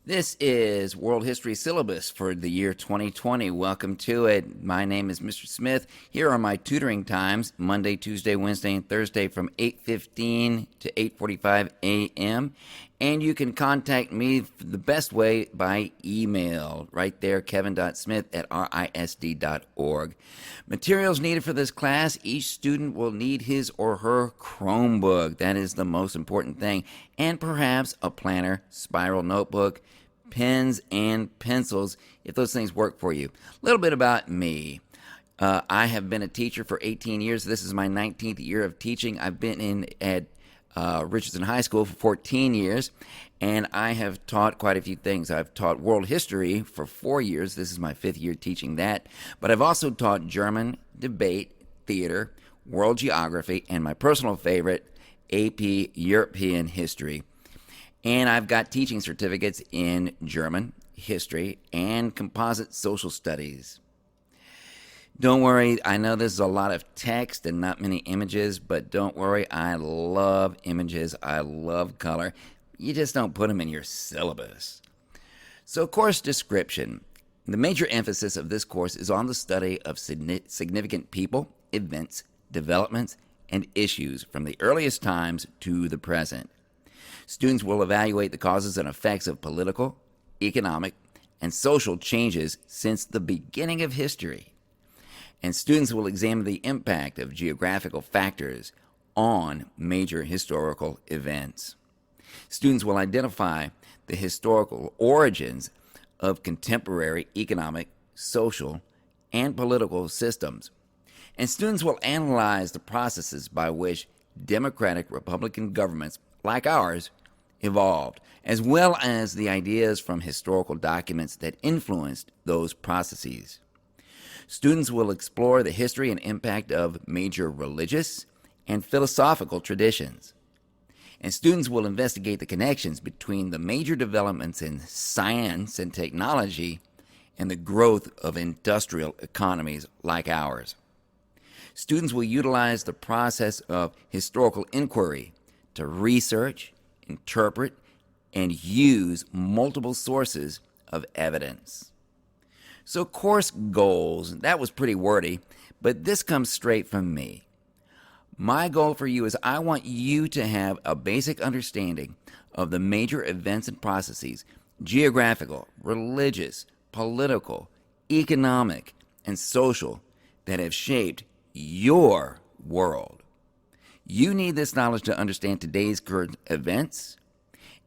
This is World History Syllabus for the year 2020. Welcome to it. My name is Mr. Smith. Here are my tutoring times: Monday, Tuesday, Wednesday, and Thursday from 8:15 to 8:45 a.m. And you can contact me the best way by email. Right there, kevin.smith@risd.org. Materials needed for this class: each student will need his or her Chromebook. That is the most important thing. And perhaps a planner, spiral notebook, pens, and pencils, if those things work for you. A little bit about me. I have been a teacher for 18 years. This is my 19th year of teaching. I've been at Richardson High School for 14 years, and I have taught quite a few things. I've taught world history for 4 years. This is my 5th year teaching that. But I've also taught German, debate, theater, world geography, and my personal favorite, AP European history. And I've got teaching certificates in German, history, and composite social studies. Don't worry, I know this is a lot of text and not many images, but don't worry, I love images. I love color. You just don't put them in your syllabus. So, course description. The major emphasis of this course is on the study of significant people, events, developments, and issues from the earliest times to the present. Students will evaluate the causes and effects of political, economic, and social changes since the beginning of history. And students will examine the impact of geographical factors on major historical events. Students will identify the historical origins of contemporary economic, social, and political systems. And students will analyze the processes by which democratic Republican governments like ours evolved, as well as the ideas from historical documents that influenced those processes. Students will explore the history and impact of major religious and philosophical traditions. And students will investigate the connections between the major developments in science and technology and the growth of industrial economies like ours. Students will utilize the process of historical inquiry to research, interpret, and use multiple sources of evidence. So, course goals, that was pretty wordy, but this comes straight from me. My goal for you is I want you to have a basic understanding of the major events and processes, geographical, religious, political, economic, and social, that have shaped your world. You need this knowledge to understand today's current events,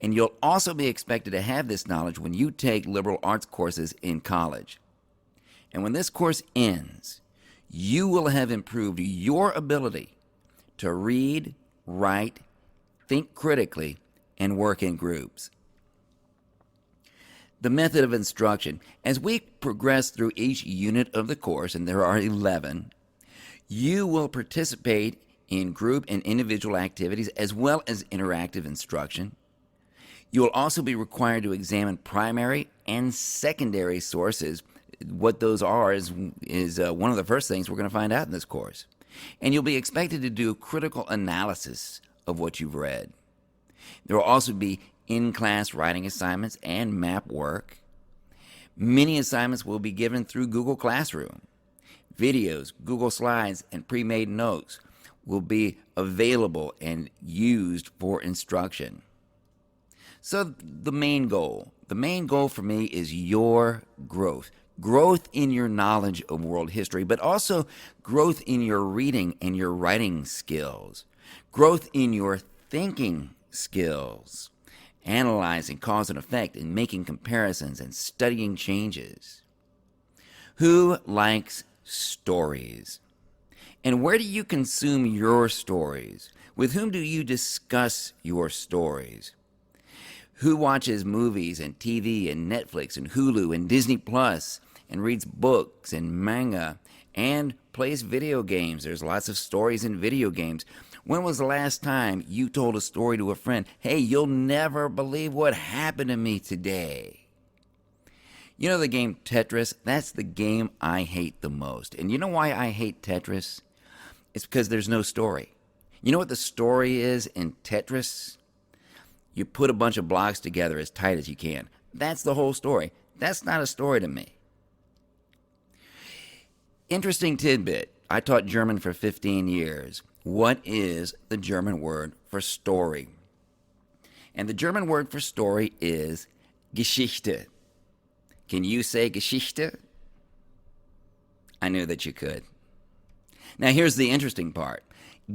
and you'll also be expected to have this knowledge when you take liberal arts courses in college. And when this course ends, you will have improved your ability to read, write, think critically, and work in groups. The method of instruction. As we progress through each unit of the course, and there are 11, you will participate in group and individual activities as well as interactive instruction. You will also be required to examine primary and secondary sources. What those are is one of the first things we're going to find out in this course. And you'll be expected to do critical analysis of what you've read. There will also be in-class writing assignments and map work. Many assignments will be given through Google Classroom. Videos, Google Slides, and pre-made notes will be available and used for instruction. So the main goal for me is your growth. Growth in your knowledge of world history, but also growth in your reading and your writing skills. Growth in your thinking skills, analyzing cause and effect and making comparisons and studying changes. Who likes stories? And where do you consume your stories? With whom do you discuss your stories? Who watches movies and TV and Netflix and Hulu and Disney Plus and reads books and manga and plays video games? There's lots of stories in video games. When was the last time you told a story to a friend? Hey, you'll never believe what happened to me today. You know the game Tetris? That's the game I hate the most. And you know why I hate Tetris? It's because there's no story. You know what the story is in Tetris? You put a bunch of blocks together as tight as you can. That's the whole story. That's not a story to me. Interesting tidbit. I taught German for 15 years. What is the German word for story? And the German word for story is Geschichte. Can you say Geschichte? I knew that you could. Now here's the interesting part.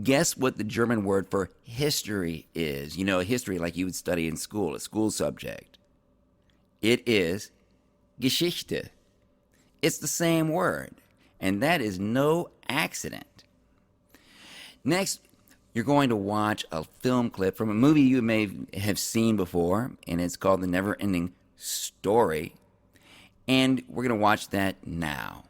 Guess what the German word for history is? You know, history like you would study in school, a school subject. It is Geschichte. It's the same word, and that is no accident. Next, you're going to watch a film clip from a movie you may have seen before, and it's called The Never Ending Story. And we're going to watch that now.